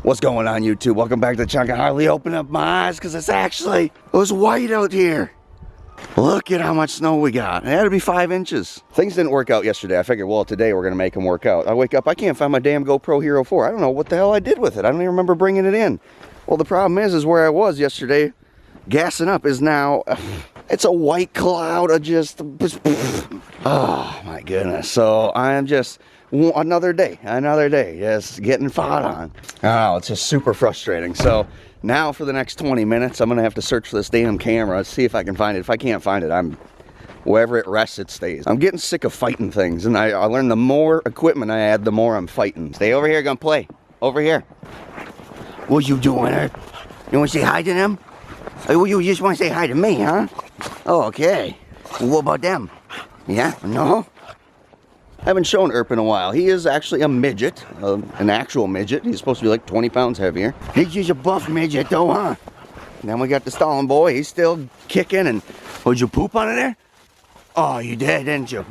What's going on, YouTube? Welcome back to the channel. I can hardly open up my eyes because it was white out here. Look at how much snow we got. It had to be 5 inches. Things didn't work out yesterday. I figured, well, today we're going to make them work out. I wake up, I can't find my damn GoPro Hero 4. I don't know what the hell I did with it. I don't even remember bringing it in. Well, the problem is where I was yesterday, gassing up is now, it's a white cloud of just, oh my goodness. So I am just, another day, just getting fought on. Oh, it's just super frustrating. So now for the next 20 minutes, I'm going to have to search for this damn camera, see if I can find it. If I can't find it, wherever it rests, it stays. I'm getting sick of fighting things, and I learned the more equipment I add, the more I'm fighting. Stay over here, gonna play. Over here. What you doing, huh? You want to say hi to them? Oh, you just want to say hi to me, huh? Oh, okay. Well, what about them? Yeah? No? I haven't shown Erp in a while. He is actually a midget, an actual midget. He's supposed to be like 20 pounds heavier. He's just a buff midget though, huh? And then we got the Stalin boy. He's still kicking. And did you poop on it there? Oh, you did, didn't you?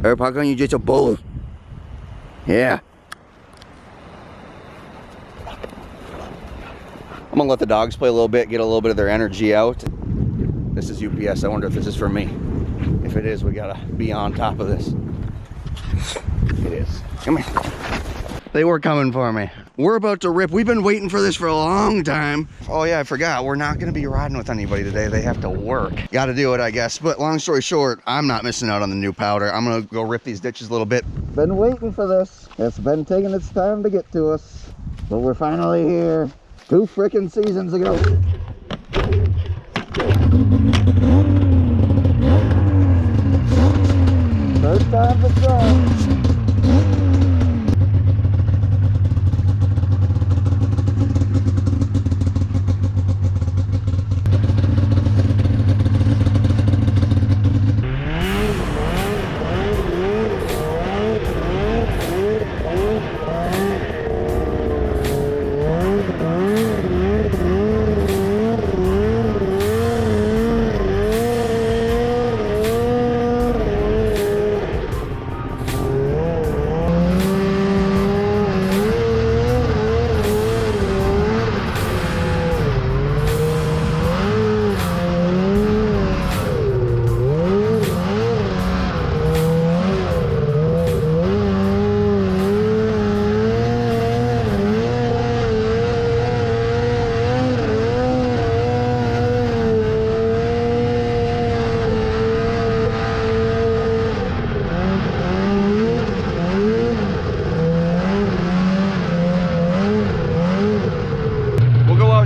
Erp, how come you just a bull? Yeah. I'm gonna let the dogs play a little bit, get a little bit of their energy out. This is UPS. I wonder if this is for me. If it is, we gotta be on top of this. It is. Come here. They were coming for me. We're about to rip. We've been waiting for this for a long time. Oh yeah, I forgot. We're not gonna be riding with anybody today. They have to work. Gotta do it, I guess. But long story short, I'm not missing out on the new powder. I'm gonna go rip these ditches a little bit. Been waiting for this. It's been taking its time to get to us. But we're finally here. 2 freaking seasons ago. First time for some.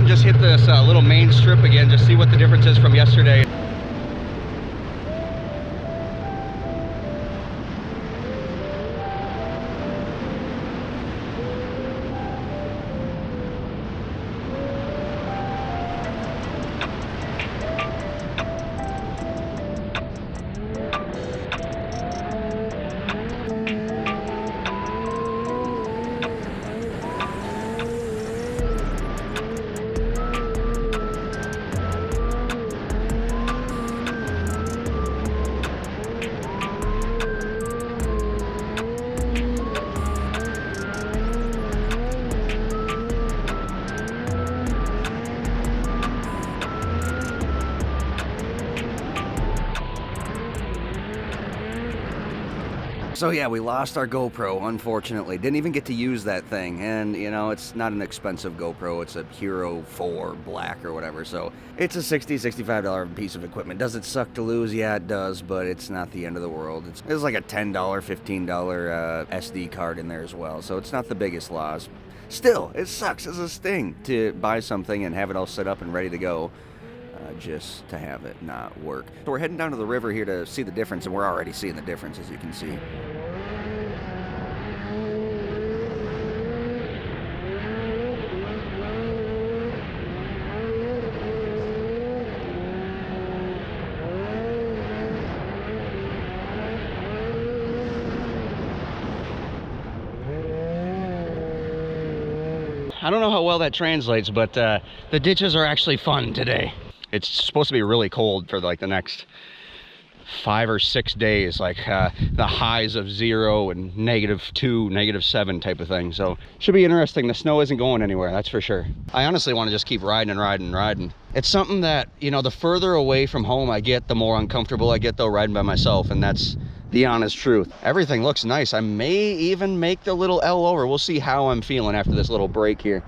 Just hit this little main strip again, just see what the difference is from yesterday. So yeah, we lost our GoPro, unfortunately. Didn't even get to use that thing. And, you know, it's not an expensive GoPro. It's a Hero 4 Black or whatever. So it's a $60, $65 piece of equipment. Does it suck to lose? Yeah, it does. But it's not the end of the world. It's like a $10, $15 SD card in there as well. So it's not the biggest loss. Still, it sucks as a sting to buy something and have it all set up and ready to go. Just to have it not work. So we're heading down to the river here to see the difference, and we're already seeing the difference, as you can see. I don't know how well that translates, but the ditches are actually fun today. It's supposed to be really cold for like the next 5 or 6 days, like the highs of 0 and -2, -7 type of thing. So should be interesting. The snow isn't going anywhere, that's for sure. I honestly want to just keep riding and riding and riding. It's something that, you know, the further away from home I get, the more uncomfortable I get though riding by myself, and that's the honest truth. Everything looks nice. I may even make the little L over. We'll see how I'm feeling after this little break here.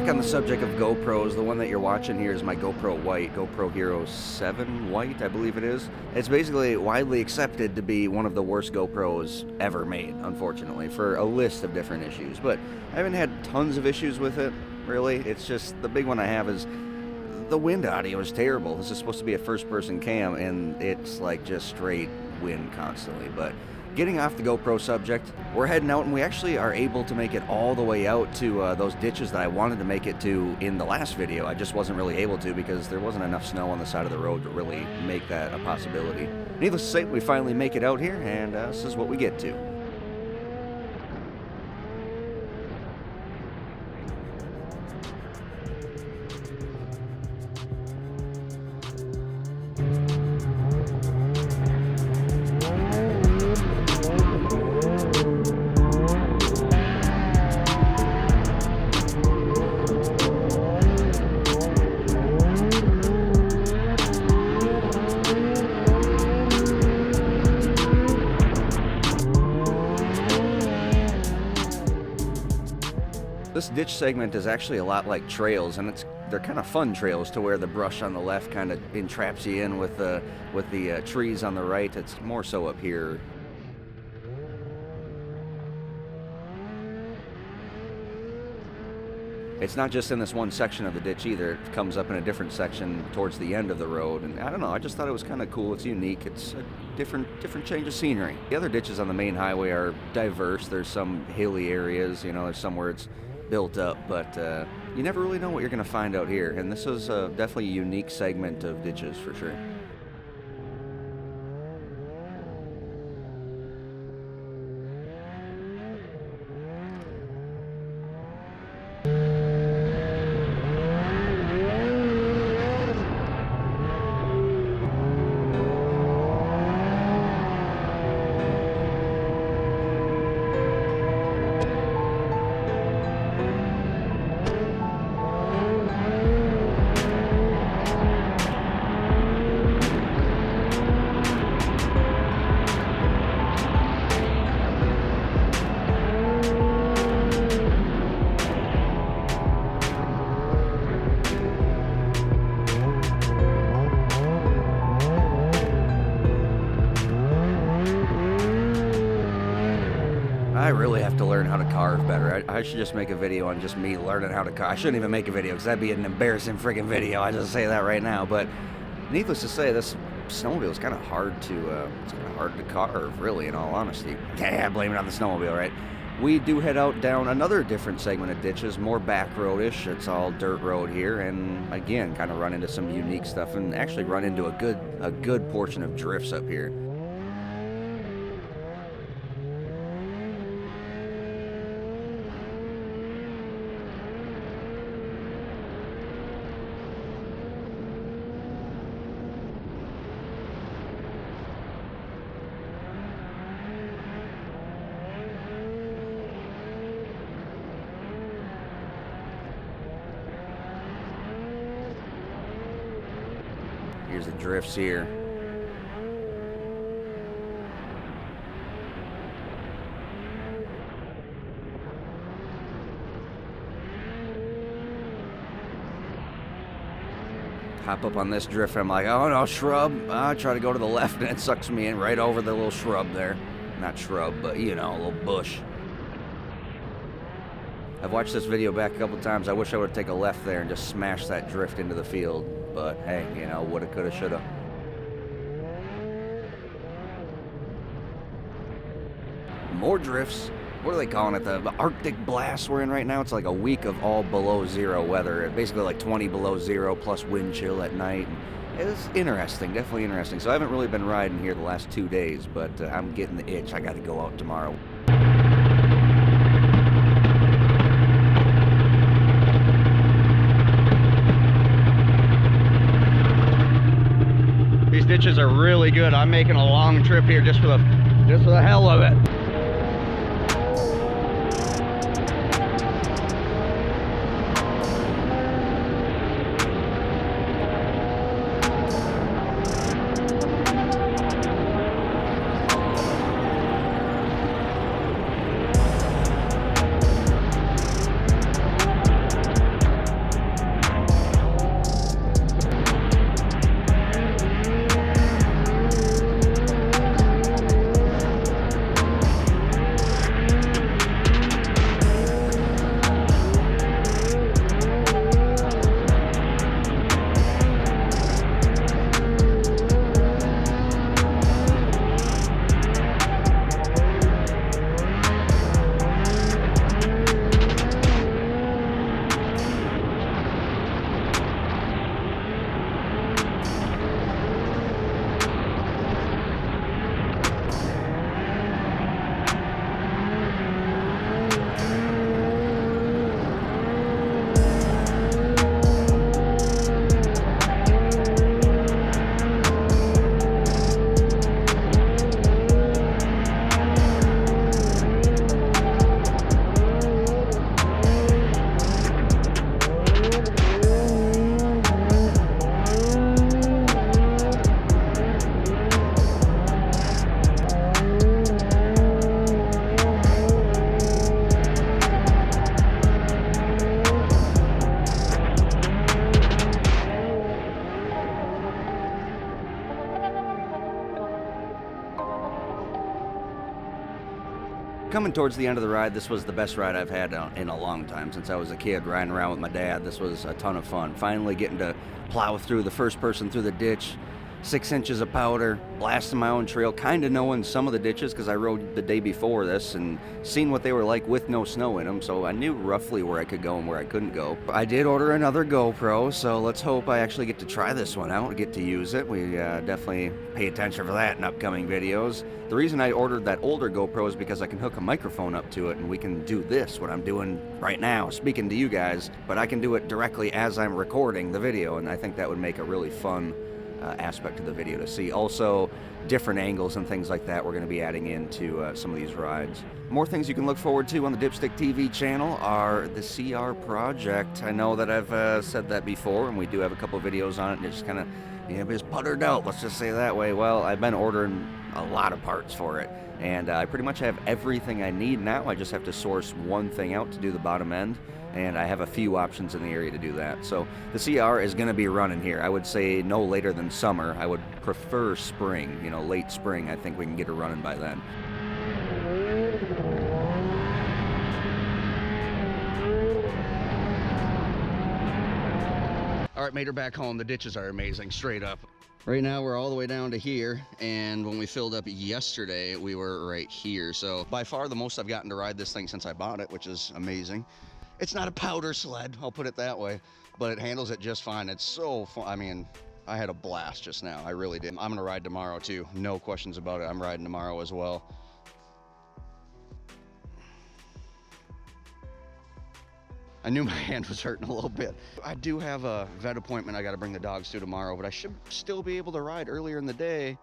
On the subject of GoPros, the one that you're watching here is my GoPro White, GoPro Hero 7 White, I believe it is. It's basically widely accepted to be one of the worst GoPros ever made, unfortunately, for a list of different issues. But I haven't had tons of issues with it, really. It's just, the big one I have is the wind audio is terrible. This is supposed to be a first-person cam, and it's like just straight wind constantly. But getting off the GoPro subject, we're heading out, and we actually are able to make it all the way out to those ditches that I wanted to make it to in the last video. I just wasn't really able to because there wasn't enough snow on the side of the road to really make that a possibility. Needless to say, we finally make it out here, and this is what we get to. This ditch segment is actually a lot like trails, and they're kind of fun trails to where the brush on the left kind of entraps you in with the trees on the right. It's more so up here. It's not just in this one section of the ditch either. It comes up in a different section towards the end of the road, and I don't know, I just thought it was kind of cool. It's unique. It's a different change of scenery. The other ditches on the main highway are diverse. There's some hilly areas, you know, there's some where it's built up, but you never really know what you're going to find out here, and this is definitely a unique segment of ditches for sure. I really have to learn how to carve better. I should just make a video on just me learning how to carve. I shouldn't even make a video because that'd be an embarrassing freaking video. I just say that right now. But needless to say, this snowmobile is kind of hard to carve, really, in all honesty. Yeah, blame it on the snowmobile, right? We do head out down another different segment of ditches, more back road-ish. It's all dirt road here, and again, kind of run into some unique stuff, and actually run into a good portion of drifts up here. Here's the drifts here. Hop up on this drift, I'm like, oh no, shrub. I try to go to the left and it sucks me in right over the little shrub there. Not shrub, but you know, a little bush. I've watched this video back a couple times. I wish I would take a left there and just smash that drift into the field. But hey, you know, woulda, coulda, shoulda. more drifts. What are they calling it? The Arctic blast we're in right now. It's like a week of all below zero weather. Basically like 20 below zero plus wind chill at night. It's interesting, definitely interesting. So I haven't really been riding here the last 2 days, but I'm getting the itch. I got to go out tomorrow. These ditches are really good. I'm making a long trip here just for the hell of it. Coming towards the end of the ride, this was the best ride I've had in a long time. Since I was a kid riding around with my dad, this was a ton of fun. Finally getting to plow through the first person through the ditch, 6 inches of powder, blasting my own trail, kind of knowing some of the ditches because I rode the day before this and seen what they were like with no snow in them, so I knew roughly where I could go and where I couldn't go. I did order another GoPro, so let's hope I actually get to try this one out, get to use it. We definitely pay attention for that in upcoming videos. The reason I ordered that older GoPro is because I can hook a microphone up to it and we can do this, what I'm doing right now, speaking to you guys, but I can do it directly as I'm recording the video, and I think that would make a really fun aspect of the video to see. Also, different angles and things like that we're going to be adding into some of these rides. More things you can look forward to on the Dipstick TV channel are the CR project. I know that I've said that before, and we do have a couple videos on it, and it just kind of, it's puttered out, let's just say that way. Well, I've been ordering a lot of parts for it, and I pretty much have everything I need now. I just have to source one thing out to do the bottom end, and I have a few options in the area to do that. So the CR is going to be running here. I would say no later than summer. I would prefer spring, late spring. I think we can get her running by then. All right, made her back home. The ditches are amazing, straight up. Right now we're all the way down to here, and when we filled up yesterday we were right here. So by far the most I've gotten to ride this thing since I bought it, which is amazing. It's not a powder sled, I'll put it that way, but it handles it just fine. It's so fun. I mean, I had a blast just now. I really did. I'm gonna ride tomorrow too, no questions about it. I'm riding tomorrow as well. I knew my hand was hurting a little bit. I do have a vet appointment I got to bring the dogs to tomorrow, but I should still be able to ride earlier in the day.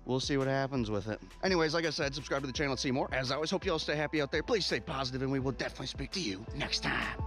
We'll see what happens with it. Anyways, like I said, subscribe to the channel to see more. As always, hope you all stay happy out there. Please stay positive, and we will definitely speak to you next time.